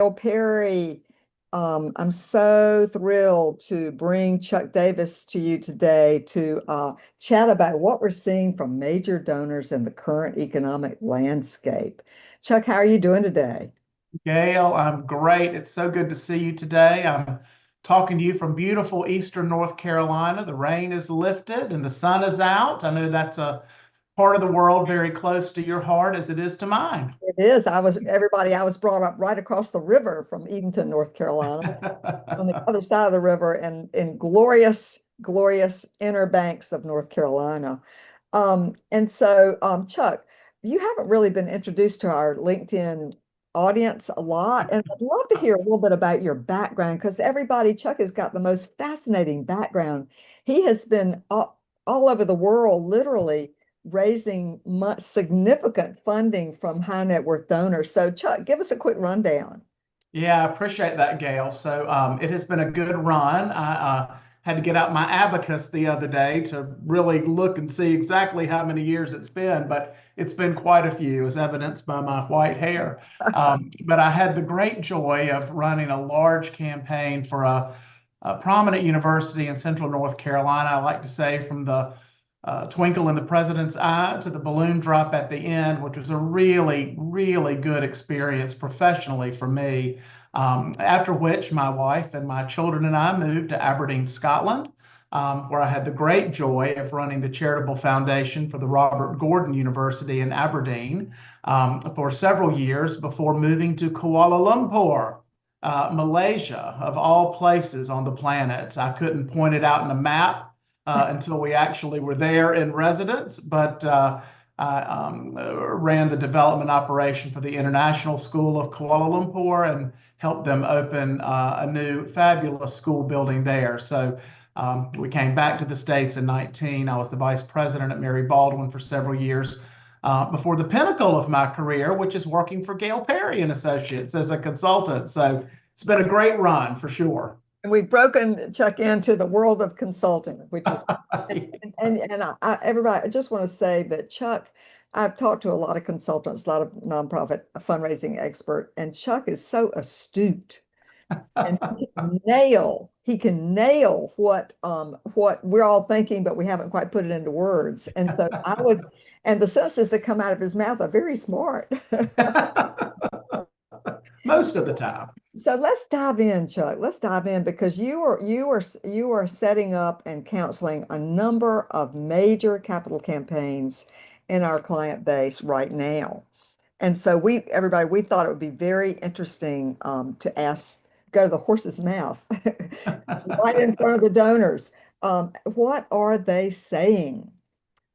Bill Perry. I'm so thrilled to bring Chuck Davis to you today to chat about what we're seeing from major donors in the current economic landscape. Chuck, how are you doing today? Gail, I'm great. It's so good to see you today. I'm talking to you from beautiful Eastern North Carolina. The rain is lifted and the sun is out. I know that's a part of the world very close to your heart as it is to mine. It is. I was brought up right across the river from Edenton, North Carolina, on the other side of the river and in glorious, glorious inner banks of North Carolina. Chuck, you haven't really been introduced to our LinkedIn audience a lot, and I'd love to hear a little bit about your background because Chuck has got the most fascinating background. He has been all over the world, literally raising much significant funding from high net worth donors. So, Chuck, give us a quick rundown. Yeah, I appreciate that, Gail. So it has been a good run. I had to get out my abacus the other day to really look and see exactly how many years it's been, but it's been quite a few, as evidenced by my white hair. But I had the great joy of running a large campaign for a prominent university in Central North Carolina. I like to say from the twinkle in the president's eye to the balloon drop at the end, which was a really, really good experience professionally for me. After which, my wife and my children and I moved to Aberdeen, Scotland, where I had the great joy of running the charitable foundation for the Robert Gordon University in Aberdeen for several years before moving to Kuala Lumpur. Malaysia, of all places on the planet. I couldn't point it out in a map until we actually were there in residence. But I ran the development operation for the International School of Kuala Lumpur and helped them open a new fabulous school building there. So we came back to the States in 19. I was the vice president at Mary Baldwin for several years. Before the pinnacle of my career, which is working for Gail Perry and Associates as a consultant. So it's been a great run for sure. And we've broken Chuck into the world of consulting, which is everybody. I just want to say that Chuck, I've talked to a lot of consultants, a lot of nonprofit fundraising expert, and Chuck is so astute and he can nail what we're all thinking, but we haven't quite put it into words. And the sentences that come out of his mouth are very smart. Most of the time. So let's dive in, Chuck. Let's dive in because you are setting up and counseling a number of major capital campaigns in our client base right now. And so we thought it would be very interesting to go to the horse's mouth, right in front of the donors. What are they saying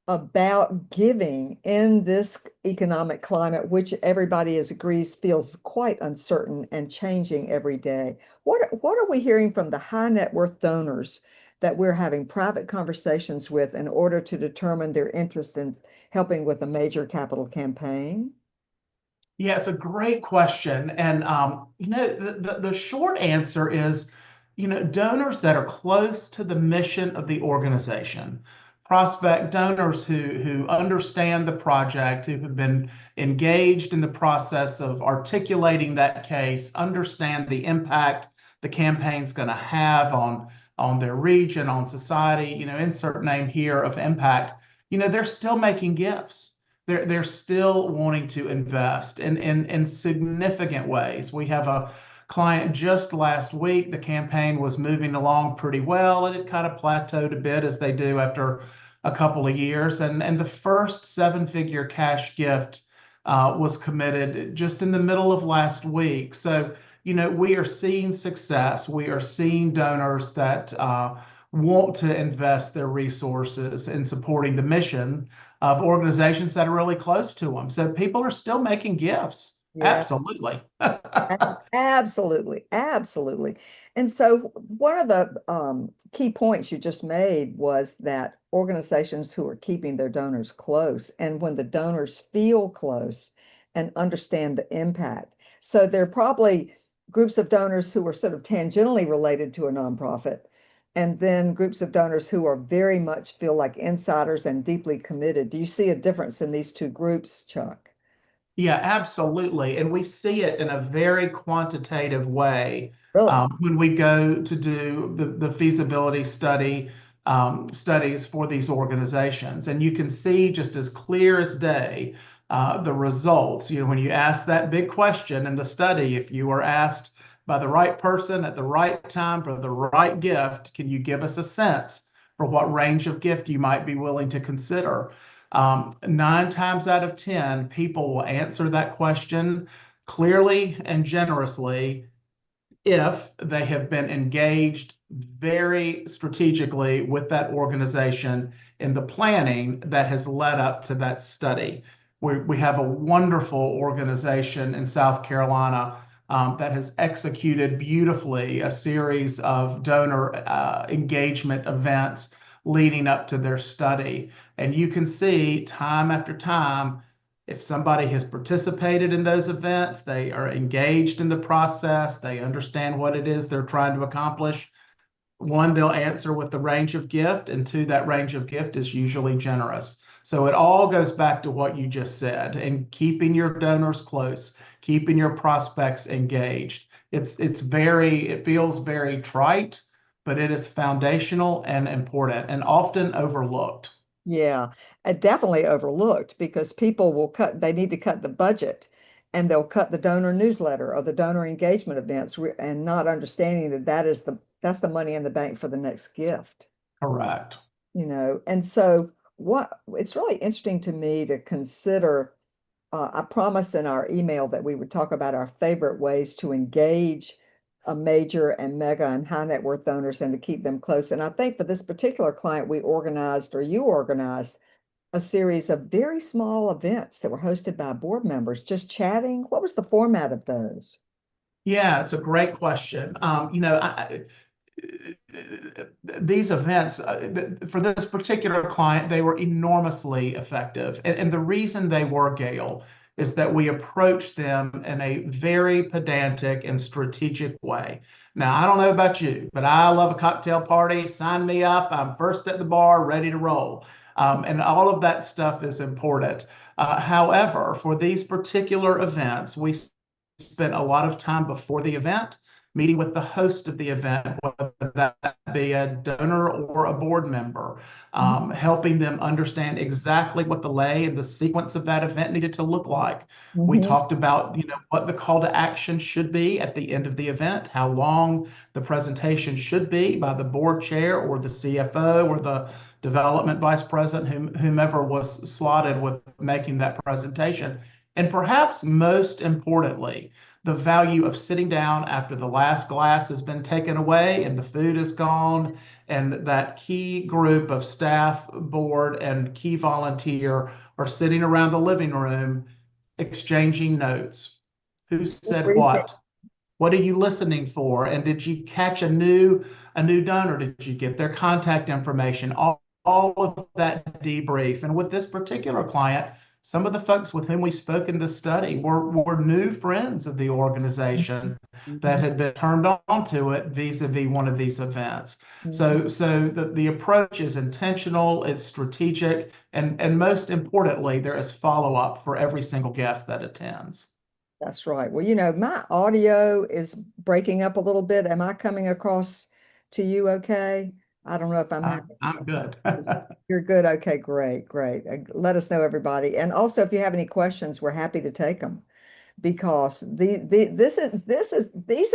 about giving in this economic climate, which everybody is agrees feels quite uncertain and changing every day? What are we hearing from the high net worth donors that we're having private conversations with in order to determine their interest in helping with a major capital campaign? Yeah, it's a great question. And, the short answer is, donors that are close to the mission of the organization, prospect donors who understand the project, who have been engaged in the process of articulating that case, understand the impact the campaign's going to have on their region, on society, insert name here of impact, they're still making gifts. They're still wanting to invest in significant ways. We have a client just last week. The campaign was moving along pretty well, and it kind of plateaued a bit as they do after a couple of years. And the first seven-figure cash gift was committed just in the middle of last week. So, we are seeing success. We are seeing donors that want to invest their resources in supporting the mission of organizations that are really close to them. So people are still making gifts. Yeah. Absolutely. Absolutely, absolutely. And so, one of the key points you just made was that organizations who are keeping their donors close, and when the donors feel close and understand the impact. So, there are probably groups of donors who are sort of tangentially related to a nonprofit, and then groups of donors who are very much feel like insiders and deeply committed. Do you see a difference in these two groups, Chuck? Yeah, absolutely. And we see it in a very quantitative way Really? when we go to do the feasibility studies for these organizations. And you can see just as clear as day the results. You know, when you ask that big question in the study, if you were asked by the right person at the right time for the right gift, can you give us a sense for what range of gift you might be willing to consider? 9 times out of 10, people will answer that question clearly and generously if they have been engaged very strategically with that organization in the planning that has led up to that study. We have a wonderful organization in South Carolina that has executed beautifully a series of donor engagement events leading up to their study. And you can see time after time if somebody has participated in those events, they are engaged in the process, they understand what it is they're trying to accomplish. One, they'll answer with the range of gift, and two, that range of gift is usually generous. So it all goes back to what you just said and keeping your donors close, keeping your prospects engaged. It feels very trite, but it is foundational and important and often overlooked. Yeah, definitely overlooked because people will they need to cut the budget and they'll cut the donor newsletter or the donor engagement events and not understanding that that's the money in the bank for the next gift, Correct. you know. And so it's really interesting to me to consider. I promised in our email that we would talk about our favorite ways to engage a major and mega and high net worth donors and to keep them close. And I think for this particular client, we organized or you organized a series of very small events that were hosted by board members, just chatting. What was the format of those? Yeah, it's a great question. These events for this particular client, they were enormously effective. And the reason they were, Gail, is that we approached them in a very pedantic and strategic way. Now, I don't know about you, but I love a cocktail party. Sign me up. I'm first at the bar, ready to roll. And all of that stuff is important. However, for these particular events, we spent a lot of time before the event meeting with the host of the event, whether that be a donor or a board member, helping them understand exactly what the lay and the sequence of that event needed to look like. We Mm-hmm. talked about, what the call to action should be at the end of the event, how long the presentation should be by the board chair or the CFO or the development vice president, whomever was slotted with making that presentation. And perhaps most importantly, the value of sitting down after the last glass has been taken away and the food is gone, and that key group of staff, board, and key volunteer are sitting around the living room exchanging notes. Who said what? What are you listening for? And did you catch a new donor? Did you get their contact information? All of that debrief. And with this particular client, some of the folks with whom we spoke in the study were new friends of the organization that Mhm. had been turned on to it vis-a-vis one of these events. Mhm. So the approach is intentional, it's strategic, and most importantly, there is follow-up for every single guest that attends. That's right. Well, my audio is breaking up a little bit. Am I coming across to you okay? I don't know if I'm having. I'm good. You're good. Okay, great, great. Let us know, everybody. And also, if you have any questions, we're happy to take them because these are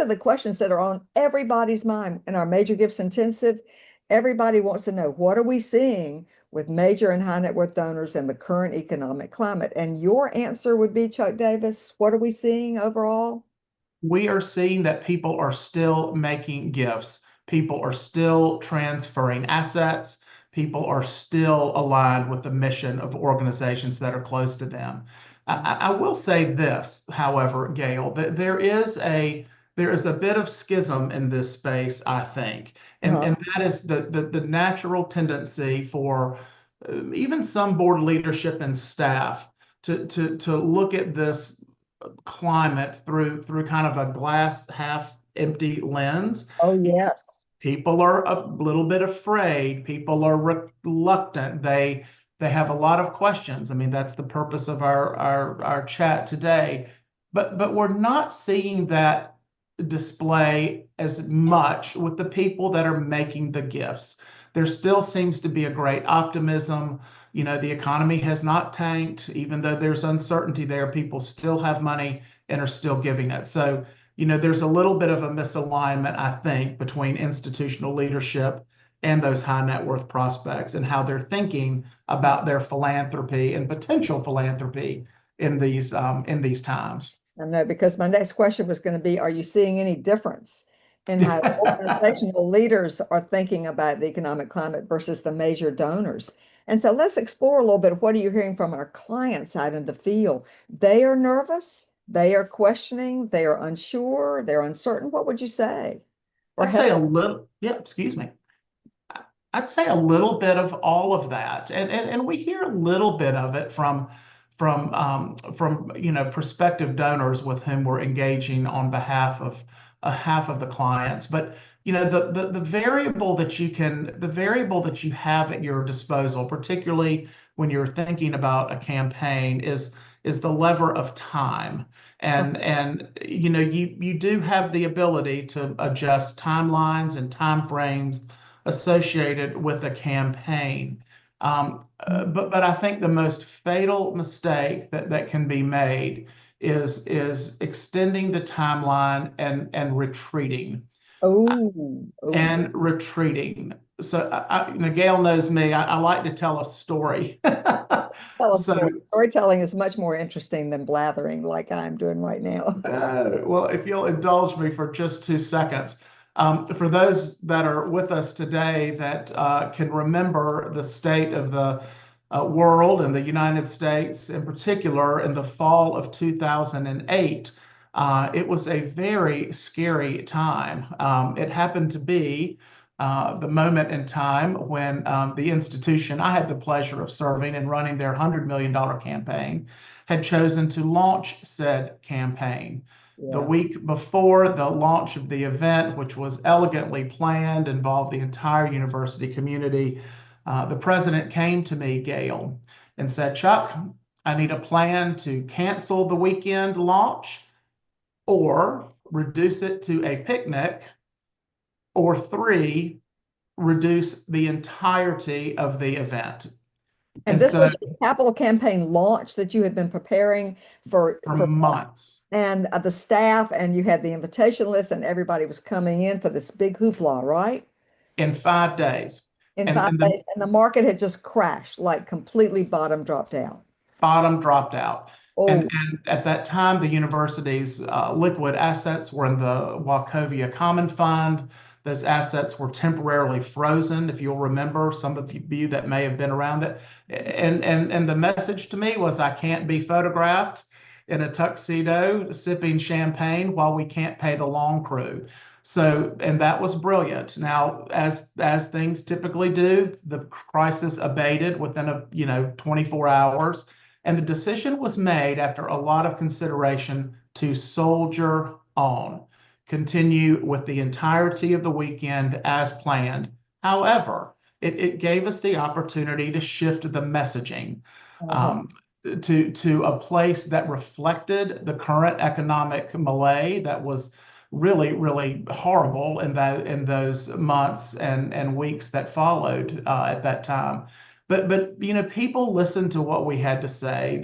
the questions that are on everybody's mind in our Major Gifts Intensive. Everybody wants to know, what are we seeing with major and high net worth donors in the current economic climate? And your answer would be, Chuck Davis, what are we seeing overall? We are seeing that people are still making gifts. People are still transferring assets. People are still aligned with the mission of organizations that are close to them. I will say this, however, Gail, that there is a bit of schism in this space, I think, and Uh-huh. that is the natural tendency for even some board leadership and staff to look at this climate through kind of a glass half empty lens. Oh, yes. People are a little bit afraid. People are reluctant. They have a lot of questions. I mean, that's the purpose of our chat today. But we're not seeing that display as much with the people that are making the gifts. There still seems to be a great optimism. You know, the economy has not tanked, even though there's uncertainty there. People still have money and are still giving it. So, you know, there's a little bit of a misalignment, I think, between institutional leadership and those high net worth prospects and how they're thinking about their philanthropy and potential philanthropy in these times. I know, because my next question was going to be, are you seeing any difference in how organizational leaders are thinking about the economic climate versus the major donors? And so let's explore a little bit. What are you hearing from our clients out in the field? They are nervous, they are questioning, they are unsure, they're uncertain. What would you say? Or I'd say a hesitant? little, yeah, excuse me. I'd say a little bit of all of that, and we hear a little bit of it from you know prospective donors with whom we're engaging on behalf of a half of the clients. But you know the variable that the variable that you have at your disposal, particularly when you're thinking about a campaign, is the lever of time. And you know you do have the ability to adjust timelines and time frames associated with a campaign. But I think the most fatal mistake that can be made is extending the timeline and retreating Oh, oh, and retreating. So you know, Gail knows me. I like to tell a story. tell a So story. Storytelling is much more interesting than blathering like I'm doing right now. Well, if you'll indulge me for just 2 seconds, for those that are with us today that can remember the state of the world and the United States in particular in the fall of 2008, it was a very scary time. It happened to be the moment in time when the institution I had the pleasure of serving and running their $100 million campaign had chosen to launch said campaign. The Yeah. week before the launch of the event, which was elegantly planned, involved the entire university community, the president came to me, Gail, and said, Chuck, I need a plan to cancel the weekend launch or reduce it to a picnic, or three, reduce the entirety of the event. And And this so was your capital campaign launch that you had been preparing for for months. months, And the staff, and you had the invitation list, and everybody was coming in for this big hoopla, right? in 5 days. In And, five and the days, and the market had just crashed, like completely bottom dropped out. bottom dropped out. Oh, And at that time, the university's liquid assets were in the Wachovia Common Fund. Those assets were temporarily frozen, if you'll remember, some of you that may have been around it. And the message to me was, I can't be photographed in a tuxedo sipping champagne while we can't pay the lawn crew. So, and that was brilliant. Now, as things typically do, the crisis abated within 24 hours. And the decision was made after a lot of consideration to soldier on, continue with the entirety of the weekend as planned. However, it gave us the opportunity to shift the messaging uh-huh. um, to a place that reflected the current economic malaise that was really, really horrible in those months and weeks that followed at that time. But you know, people listened to what we had to say.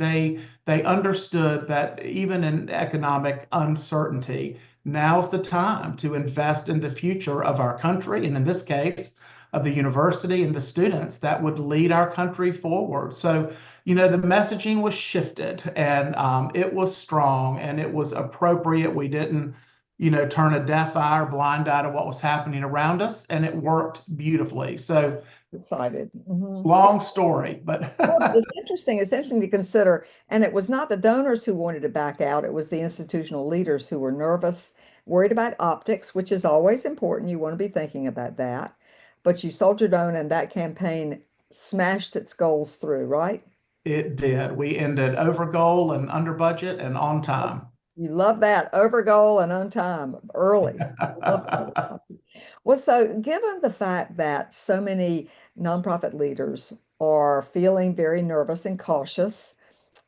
They understood that even in economic uncertainty, now's the time to invest in the future of our country, and in this case, of the university and the students that would lead our country forward. So, you know, the messaging was shifted, and it was strong and it was appropriate. We didn't, you know, turn a deaf eye or blind eye to what was happening around us, and it worked beautifully. So, Excited. Mhm. long story, but Well, it's interesting. It's interesting to consider. And it was not the donors who wanted to back out. It was the institutional leaders who were nervous, worried about optics, which is always important. You want to be thinking about that. But you soldiered on, and that campaign smashed its goals through, right? it did. We ended over goal and under budget and on time. You love that. Over goal and on time, early. Love that. Well, so given the fact that so many nonprofit leaders are feeling very nervous and cautious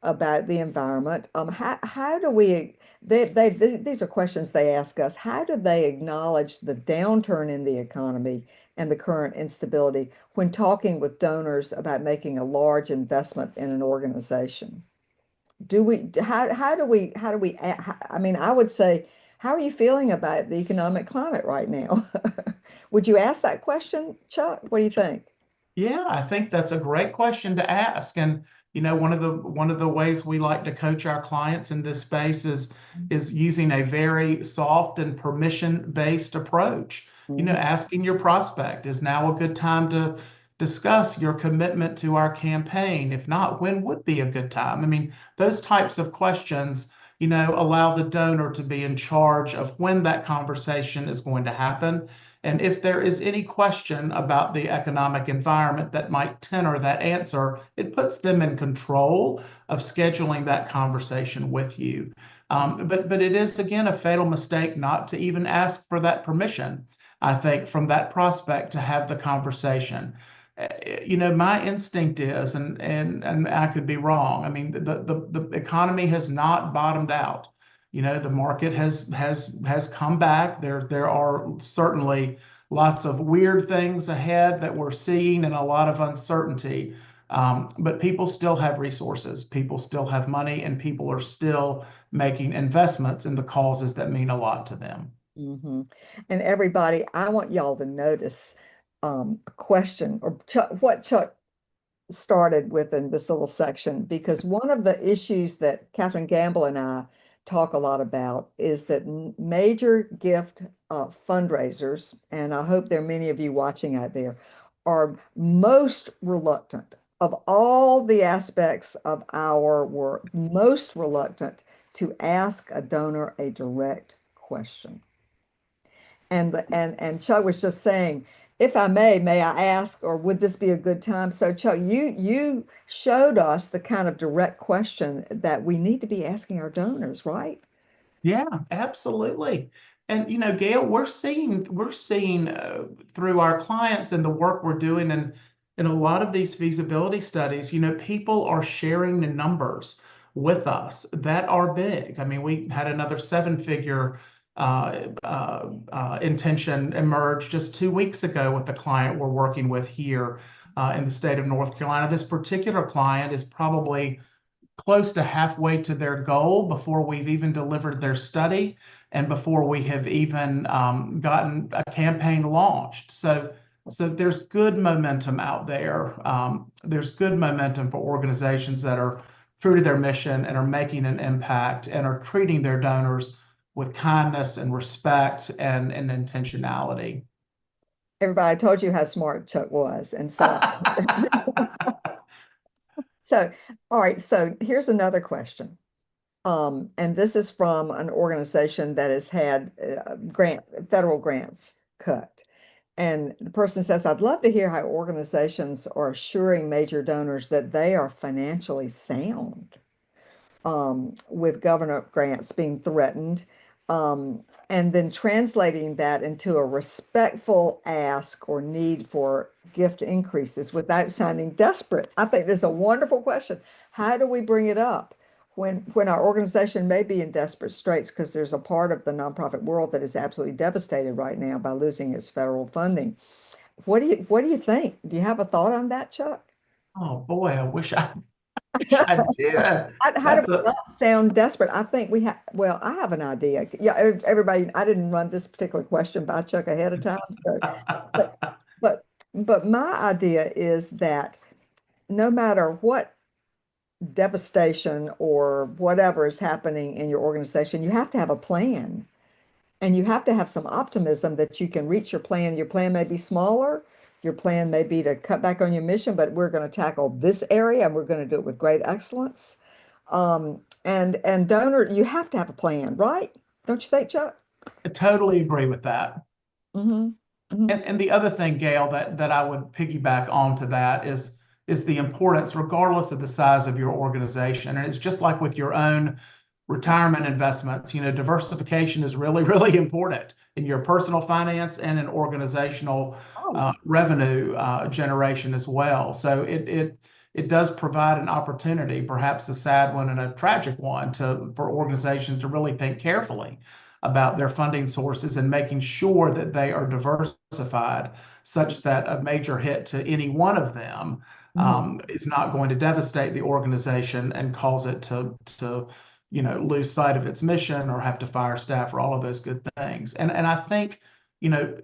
about the environment. How do we, these are questions they ask us. How do they acknowledge the downturn in the economy and the current instability when talking with donors about making a large investment in an organization? I mean, I would say, how are you feeling about the economic climate right now? Would you ask that question, Chuck? What do you think? Yeah, I think that's a great question to ask. And one of the ways we like to coach our clients in this space is using a very soft and permission-based approach. Mhm. Asking your prospect, is now a good time to discuss your commitment to our campaign? If not, when would be a good time? I mean, those types of questions, allow the donor to be in charge of when that conversation is going to happen. And if there is any question about the economic environment that might tenor that answer, it puts them in control of scheduling that conversation with you. But it is, again, a fatal mistake not to even ask for that permission, I think, from that prospect to have the conversation. My instinct is, and I could be wrong. I mean, the economy has not bottomed out. The market has come back. There are certainly lots of weird things ahead that we're seeing and a lot of uncertainty. But people still have resources, people still have money, and people are still making investments in the causes that mean a lot to them. Hmm. And everybody, I want y'all to notice a question or what Chuck started with in this little section, because one of the issues that Catherine Gamble and I talk a lot about is that major gift fundraisers, and I hope there are many of you watching out there, are most reluctant of all the aspects of our work, most reluctant to ask a donor a direct question. And Chuck was just saying, if I may I ask, or would this be a good time? So Chuck, you showed us the kind of direct question that we need to be asking our donors, right? Yeah, absolutely. And Gail, we're seeing through our clients and the work we're doing and in a lot of these feasibility studies, people are sharing the numbers with us that are big. I mean, we had another seven-figure intention emerge just 2 weeks ago with the client we're working with here in the state of North Carolina. This particular client is probably close to halfway to their goal before we've even delivered their study and before we have even gotten a campaign launched. So there's good momentum out there. There's good momentum for organizations that are true to their mission and are making an impact and are treating their donors with kindness and respect and intentionality. Everybody, I told you how smart Chuck was. And so, so, all right, so here's another question. And this is from an organization that has had federal grants cut. And the person says, I'd love to hear how organizations are assuring major donors that they are financially sound with government grants being threatened, and then translating that into a respectful ask or need for gift increases without sounding desperate. I think this is a wonderful question. How do we bring it up when our organization may be in desperate straits because there's a part of the nonprofit world that is absolutely devastated right now by losing its federal funding? What do you think? Do you have a thought on that, Chuck? Oh boy, I wish I did. How do That's we a not sound desperate? I think we have, well, I have an idea. Yeah, everybody, I didn't run this particular question by Chuck ahead of time. So, but, but, but my idea is that no matter what devastation or whatever is happening in your organization, you have to have a plan. And you have to have some optimism that you can reach your plan. Your plan may be smaller. Your plan may be to cut back on your mission, but we're going to tackle this area and we're going to do it with great excellence. And donor, you have to have a plan, right? Don't you think, Chuck? I totally agree with that. Hmm. Hmm. And the other thing, Gail, that I would piggyback onto that is the importance, regardless of the size of your organization. And it's just like with your own retirement investments. Diversification is really, really important in your personal finance and in organizational Oh, revenue generation as well. So it does provide an opportunity, perhaps a sad one and a tragic one, for organizations to really think carefully about their funding sources and making sure that they are diversified such that a major hit to any one of them mhm, is not going to devastate the organization and cause it to lose sight of its mission or have to fire staff or all of those good things. And I think you know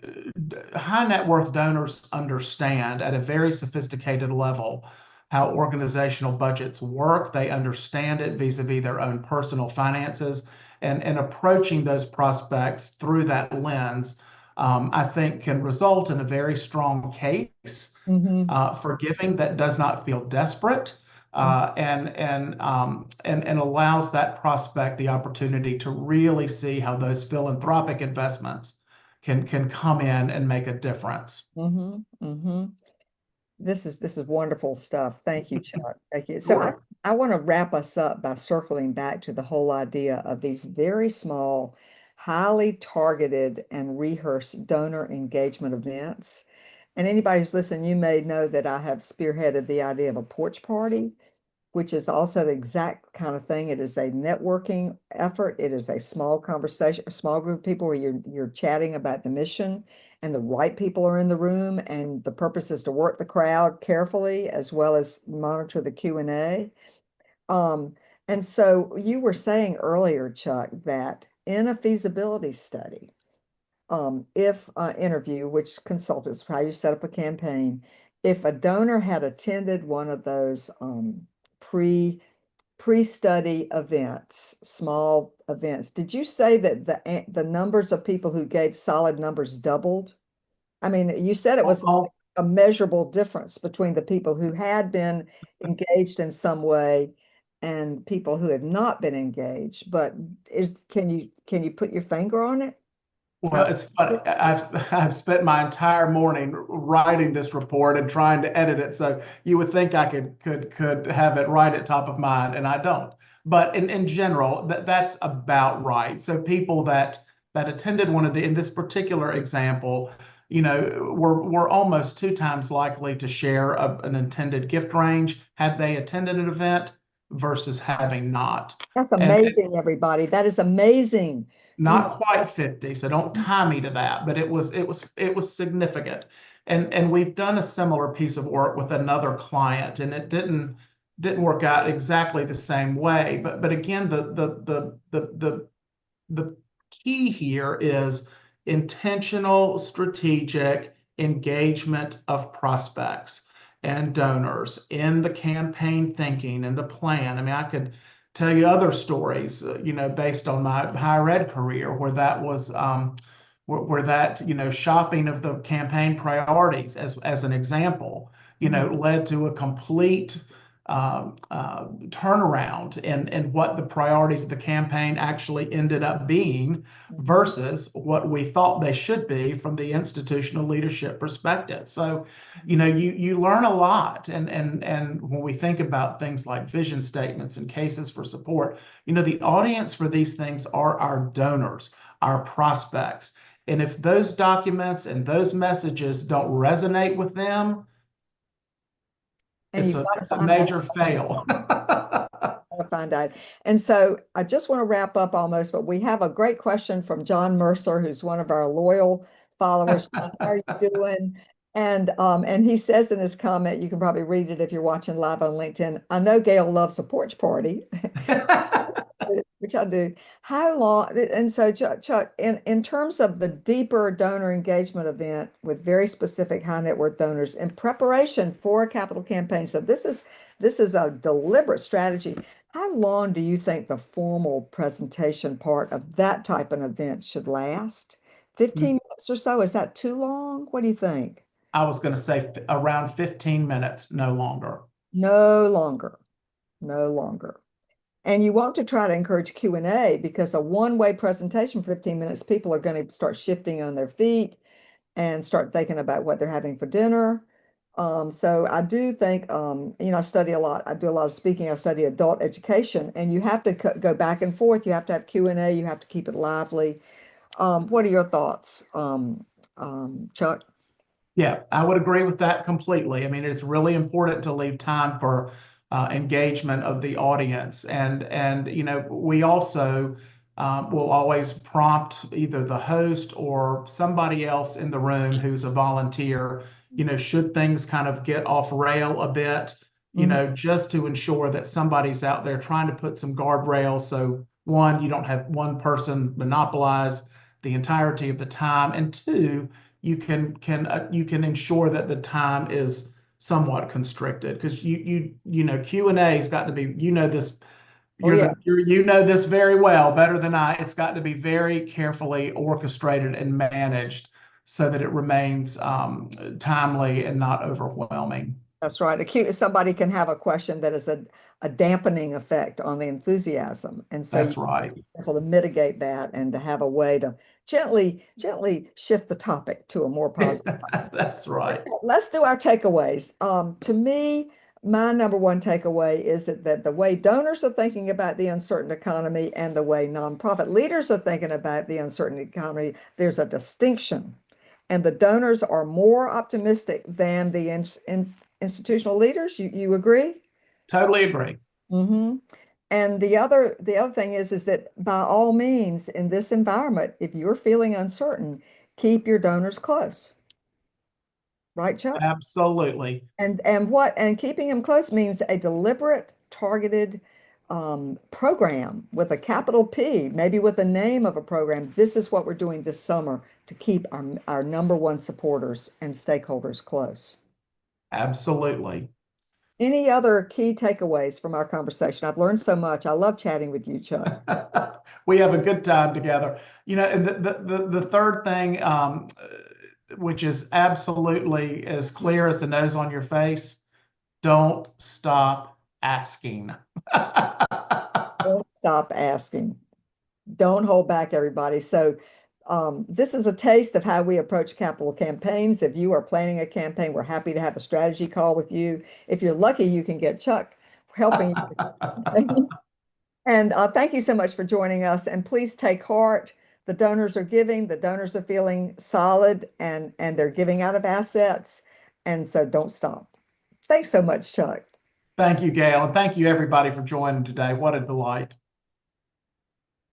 high net worth donors understand at a very sophisticated level how organizational budgets work. They understand it vis-a-vis their own personal finances, and approaching those prospects through that lens, I think, can result in a very strong case mhm, for giving that does not feel desperate, and allows that prospect the opportunity to really see how those philanthropic investments can come in and make a difference. mhm, mhm. This is wonderful stuff. Thank you, Chuck. Thank you. So Sure. I want to wrap us up by circling back to the whole idea of these very small, highly targeted and rehearsed donor engagement events. And anybody who's listening, you may know that I have spearheaded the idea of a porch party, which is also the exact kind of thing. It is a networking effort. It is a small conversation, a small group of people where you're chatting about the mission, and the right people are in the room, and the purpose is to work the crowd carefully as well as monitor the Q&A. Um, and so you were saying earlier, Chuck, that in a feasibility study, if interview, which consultants, how you set up a campaign, if a donor had attended one of those pre pre-study events, small events, did you say that the numbers of people who gave solid numbers doubled? I mean, you said it was All, a measurable difference between the people who had been engaged in some way and people who had not been engaged. But can you put your finger on it? Well, How? it's funny. I've spent my entire morning writing this report and trying to edit it. So you would think I could have it right at top of mind, and I don't. But in general, that's about right. So people that attended one of the in this particular example, were almost two times likely to share an intended gift range had they attended an event versus having not. That's And amazing, everybody. That is amazing. You not quite 50, so don't tie me to that, but it was significant. And we've done a similar piece of work with another client, and it didn't work out exactly the same way. But again, the key here is intentional, strategic engagement of prospects and donors in the campaign thinking and the plan. I mean, I could tell you other stories, based on my higher ed career where that was where that shopping of the campaign priorities as an example, Mhm, led to a complete turnaround in what the priorities of the campaign actually ended up being mhm. versus what we thought they should be from the institutional leadership perspective. So, you learn a lot, and when we think about things like vision statements and cases for support, the audience for these things are our donors, our prospects. And if those documents and those messages don't resonate with them, And it's you've a got to it's a find major out. fail. To find out. And so I just want to wrap up almost, but we have a great question from John Mercer, who's one of our loyal followers. John, how are you doing? And he says in his comment, you can probably read it if you're watching live on LinkedIn. I know Gail loves a porch party. Which I do. How long? And so, Chuck, in terms of the deeper donor engagement event with very specific high net worth donors in preparation for a capital campaign. So this is a deliberate strategy. How long do you think the formal presentation part of that type of event should last? 15 minutes or so? Is that too long? What do you think? I was going to say around 15 minutes, no longer. No longer. No longer. And you want to try to encourage Q&A because a one-way presentation for 15 minutes, people are going to start shifting on their feet and start thinking about what they're having for dinner. So I do think, I study a lot. I do a lot of speaking. I study adult education, and you have to go back and forth. You have to have Q&A. You have to keep it lively. What are your thoughts, Chuck? Yeah, I would agree with that completely. I mean, it's really important to leave time for engagement of the audience, and we also will always prompt either the host or somebody else in the room who's a volunteer. Should things kind of get off rail a bit, Mhm. just to ensure that somebody's out there trying to put some guardrails. So one, you don't have one person monopolize the entirety of the time, and two, you can ensure that the time is somewhat constricted because Q&A has got to be, this, Oh yeah, you know this very well, better than I. It's got to be very carefully orchestrated and managed so that it remains timely and not overwhelming. that's right. Somebody can have a question that is a dampening effect on the enthusiasm, and so you That's right. careful to mitigate that and to have a way to gently shift the topic to a more positive. That's right. Let's do our takeaways. To me, my number one takeaway is that the way donors are thinking about the uncertain economy and the way nonprofit leaders are thinking about the uncertain economy, there's a distinction. And the donors are more optimistic than the institutional leaders. You agree? Totally agree. Mm-hmm. And the other thing is that by all means, in this environment, if you're feeling uncertain, keep your donors close. Right, Chuck? Absolutely. And keeping them close means a deliberate, targeted program with a capital P, maybe with the name of a program. This is what we're doing this summer to keep our number one supporters and stakeholders close. Absolutely. Any other key takeaways from our conversation? I've learned so much. I love chatting with you, Chuck. We have a good time together. And the third thing, which is absolutely as clear as the nose on your face, don't stop asking. Don't stop asking. Don't hold back, everybody. So, this is a taste of how we approach capital campaigns. If you are planning a campaign, we're happy to have a strategy call with you. If you're lucky, you can get Chuck helping you. And thank you so much for joining us. And please take heart. The donors are giving, the donors are feeling solid, and they're giving out of assets. And so don't stop. Thanks so much, Chuck. Thank you, Gail, and thank you everybody for joining today. What a delight.